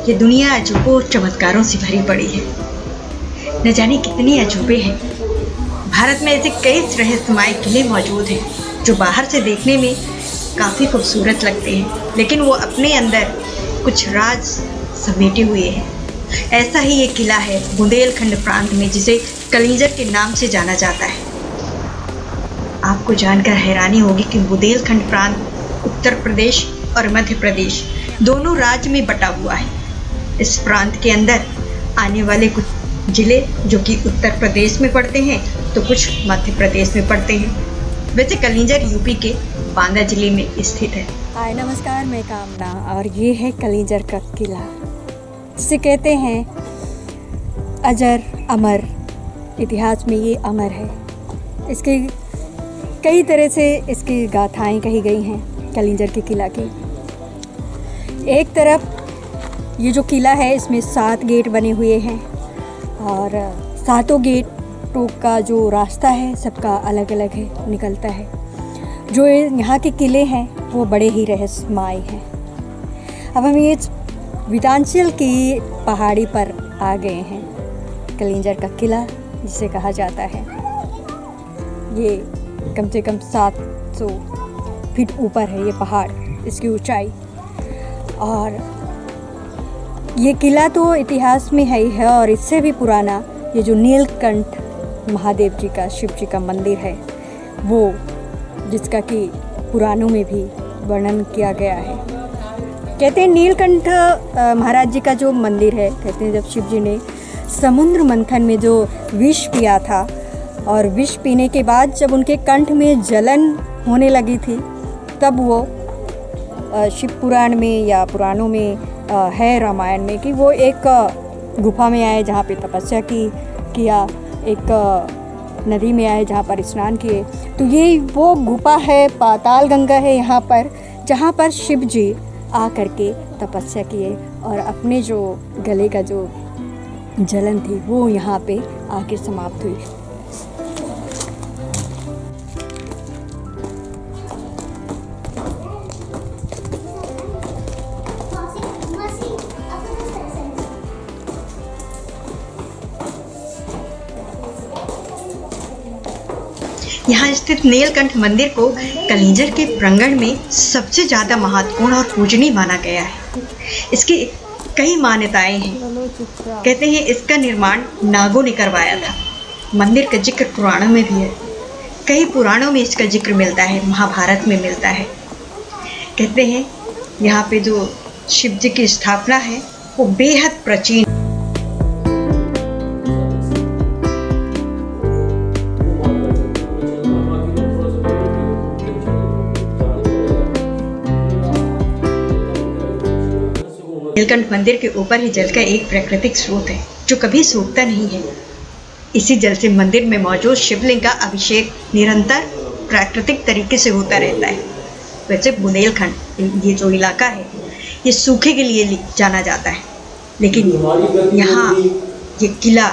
ये दुनिया अजूबों और चमत्कारों से भरी पड़ी है। न जाने कितने अजूबे हैं। भारत में ऐसे कई रहस्यमय किले मौजूद हैं जो बाहर से देखने में काफ़ी खूबसूरत लगते हैं, लेकिन वो अपने अंदर कुछ राज समेटे हुए हैं। ऐसा ही एक किला है बुंदेलखंड प्रांत में, जिसे कलिंजर के नाम से जाना जाता है। आपको जानकर हैरानी होगी कि बुंदेलखंड प्रांत उत्तर प्रदेश और मध्य प्रदेश दोनों राज्य में बटा हुआ है। इस प्रांत के अंदर आने वाले कुछ जिले जो कि उत्तर प्रदेश में पड़ते हैं तो कुछ मध्य प्रदेश में पड़ते हैं। वैसे कलिंजर यूपी के बांदा जिले में स्थित है। हाय नमस्कार, मैं कामना और ये है कलिंजर का किला। जिसे कहते हैं अजर अमर, इतिहास में ये अमर है। इसके कई तरह से इसकी गाथाएं कही गई हैं कलिंजर के किला की। एक तरफ ये जो किला है इसमें 7 गेट बने हुए हैं और 7 गेटों का जो रास्ता है सबका अलग अलग है, निकलता है। जो यहाँ के किले हैं वो बड़े ही रहस्यमय हैं। अब हम ये विंध्याचल की पहाड़ी पर आ गए हैं। कलिंजर का किला जिसे कहा जाता है, ये कम से कम 700 फीट ऊपर है ये पहाड़, इसकी ऊंचाई। और ये किला तो इतिहास में है ही है, और इससे भी पुराना ये जो नीलकंठ महादेव जी का, शिव जी का मंदिर है, वो जिसका कि पुराणों में भी वर्णन किया गया है। कहते हैं नीलकंठ महाराज जी का जो मंदिर है, कहते हैं जब शिव जी ने समुद्र मंथन में जो विष पिया था और विष पीने के बाद जब उनके कंठ में जलन होने लगी थी, तब वो शिव पुराण में या पुराणों में है, रामायण में, कि वो एक गुफा में आए जहाँ पे तपस्या किया, एक नदी में आए जहाँ पर स्नान किए। तो ये वो गुफा है, पाताल गंगा है यहाँ पर, जहाँ पर शिव जी आ करके तपस्या किए और अपने जो गले का जो जलन थी वो यहाँ पे आके समाप्त हुई। यहाँ स्थित नीलकंठ मंदिर को कलिंजर के प्रांगण में सबसे ज़्यादा महत्वपूर्ण और पूजनीय माना गया है। इसकी कई मान्यताएं हैं। कहते हैं इसका निर्माण नागों ने करवाया था। मंदिर का जिक्र पुराणों में भी है। कई पुराणों में इसका जिक्र मिलता है, महाभारत में मिलता है। कहते हैं यहाँ पे जो शिव जी की स्थापना है वो बेहद प्राचीन। नीलकंठ मंदिर के ऊपर ही जल का एक प्राकृतिक स्रोत है जो कभी सूखता नहीं है। इसी जल से मंदिर में मौजूद शिवलिंग का अभिषेक निरंतर प्राकृतिक तरीके से होता रहता है। वैसे बुंदेलखंड ये जो इलाका है ये सूखे के लिए जाना जाता है, लेकिन यहाँ ये किला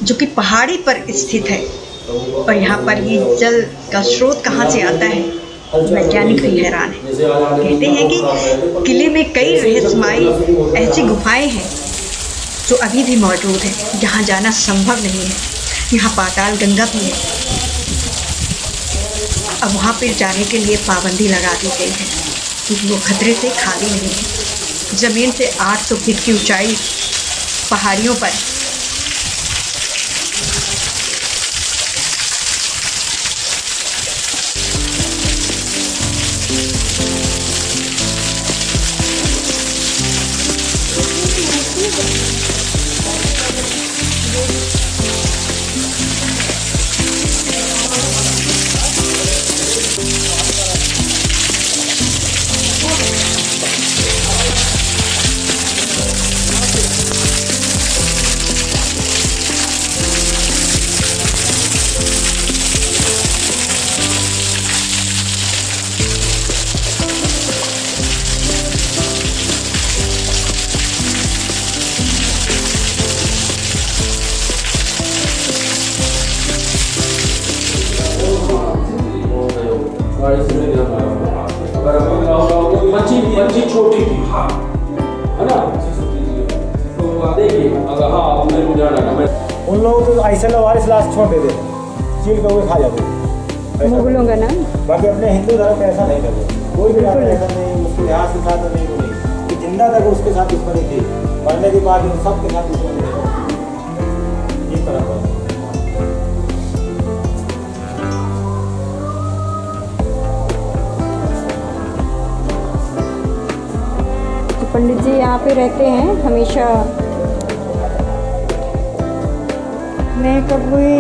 जो कि पहाड़ी पर स्थित है और यहाँ पर ये जल का स्रोत कहाँ से आता है, वैज्ञानिक भी हैरान है। कहते हैं कि किले में कई रहस्यमय ऐसी गुफाएं हैं जो अभी भी मौजूद हैं, जहाँ जाना संभव नहीं है। यहाँ पाताल गंगा भी है। अब वहाँ पर जाने के लिए पाबंदी लगा दी गई है क्योंकि वो खतरे से खाली नहीं है। ज़मीन से 800 फीट की ऊंचाई पहाड़ियों पर उन लोगों को ऐसे लवारिस लाश छोड़ देते थे, चील के हुए खा जाते थे। मुगलों का नाम। बाकी अपने हिंदू धर्म में ऐसा नहीं करते, कोई भी ऐसा नहीं, उसके लिहाज के साथ नहीं, वो नहीं कि जिंदा तक उसके साथ दुश्मनी थी, मरने के बाद उन सबके साथ दुश्मनी थी। ये परंपरा है। पंडित जी यहाँ पे रहते हैं हमेशा। मैं कभी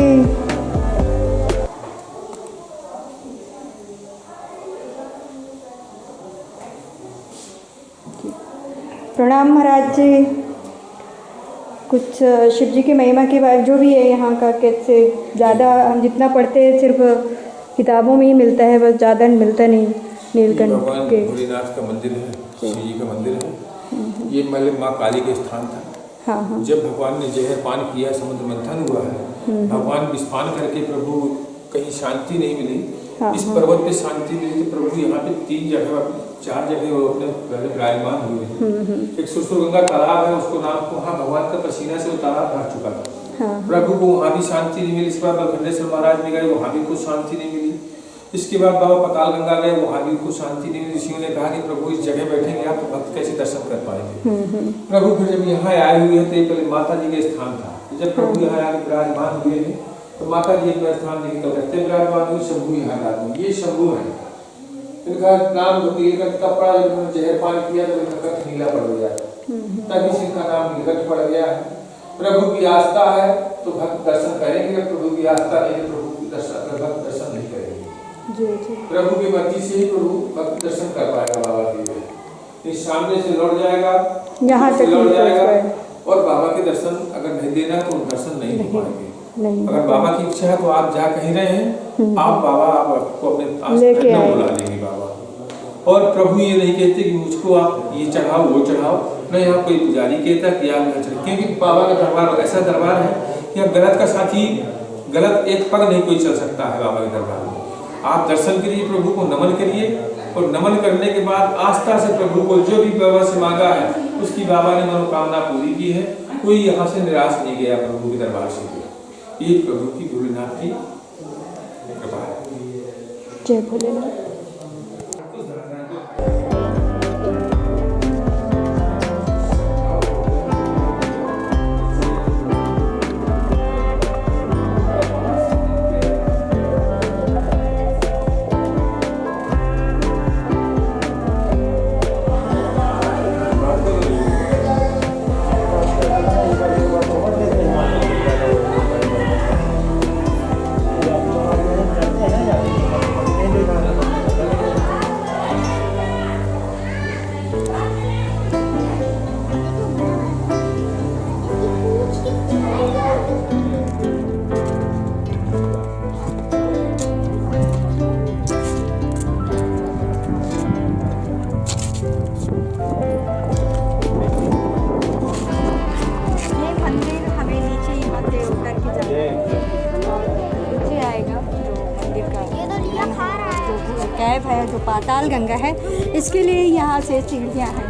प्रणाम महाराज जी। कुछ शिव जी की महिमा के बारे जो भी है यहाँ का, कैसे ज़्यादा हम जितना पढ़ते हैं सिर्फ किताबों में ही मिलता है, बस ज़्यादा मिलता नहीं। नीलकंठ के भोलेनाथ का मंदिर है, शिव जी का मंदिर है। ये मतलब माँ काली के स्थान था। हाँ हाँ। जब भगवान ने जहर पान किया, समुद्र मंथन हुआ है, भगवान विस्फान करके प्रभु कहीं शांति नहीं मिली। हाँ, इस पर्वत पे शांति मिली तो प्रभु यहाँ पे 3 जगह 4 जगह वो अपने पहले विराजमान हुए हैं। एक सुरसुरगंगा तालाब है, उसको नाम को वहाँ भगवान का पसीना से वो तालाब भर चुका था। हाँ, प्रभु को वहाँ भी शांति नहीं मिली। इसके बाद खंडेश्वर महाराज में गए, वहाँ भी कुछ शांति नहीं मिली। इसके बाद बाबा पताल गंगा गए, वहाँ भी कुछ शांति नहीं मिली। ऋषियों ने कहा कि प्रभु इस जगह बैठेंगे आप तो भक्त कैसे दर्शन कर पाएंगे। प्रभु फिर जब यहाँ आए हुए हैं तो ये पहले माता जी के स्थान था। जब प्रभु यहाँ आके विराजमान हुए हैं तो माता जी का स्थान नहीं कलकत्ते विराजमान हुए, शंभू यहाँ रात ये शंभू है। इनका नाम नीलकंठ का पड़ा, जब उन्होंने जहर पान किया तो इनका कंठ नीला पड़ गया, तभी इनका नाम नीलकंठ पड़ गया है। प्रभु की आस्था है तो भक्त दर्शन करेंगे, प्रभु की आस्था नहीं है प्रभु की भक्त दर्शन नहीं करेंगे। प्रभु की मर्जी से ही प्रभु भक्त दर्शन कर पाएगा। बाबा की इस सामने से लौट जाएगा, यहाँ तक लौट जाएगा और बाबा के दर्शन अगर नहीं देना तो दर्शन नहीं हो पाएंगे। अगर बाबा की इच्छा है तो आप जा कहीं रहे हैं, आप बाबा आपको अपने पास बुला लेंगे बाबा। और प्रभु ये नहीं कहते कि मुझको आप ये चढ़ाओ वो चढ़ाओ, न यहाँ कोई पुजारी कहता कि आप यहाँ चढ़े, क्योंकि बाबा का दरबार ऐसा दरबार है कि अब गलत का साथी गलत एक पग नहीं कोई चल सकता है बाबा के दरबार में। आप दर्शन करिए, प्रभु को नमन करिए और नमन करने के बाद आस्था से प्रभु को जो भी बाबा से मांगा है उसकी बाबा ने मनोकामना पूरी की है। कोई यहाँ से निराश नहीं गया प्रभु के दरबार से। ये प्रभु की भोलेनाथ की कृपा है। जय भोलेनाथ। कैब है जो पाताल गंगा है, इसके लिए यहाँ से सीढ़ियाँ हैं।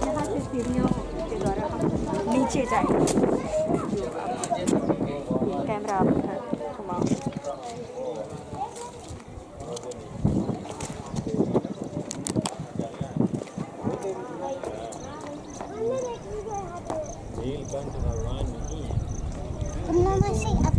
यहाँ से सीढ़ियों के द्वारा हम नीचे जाएंगे। कैमरा आप घुमाओ। नीलकंठ भगवान नहीं है।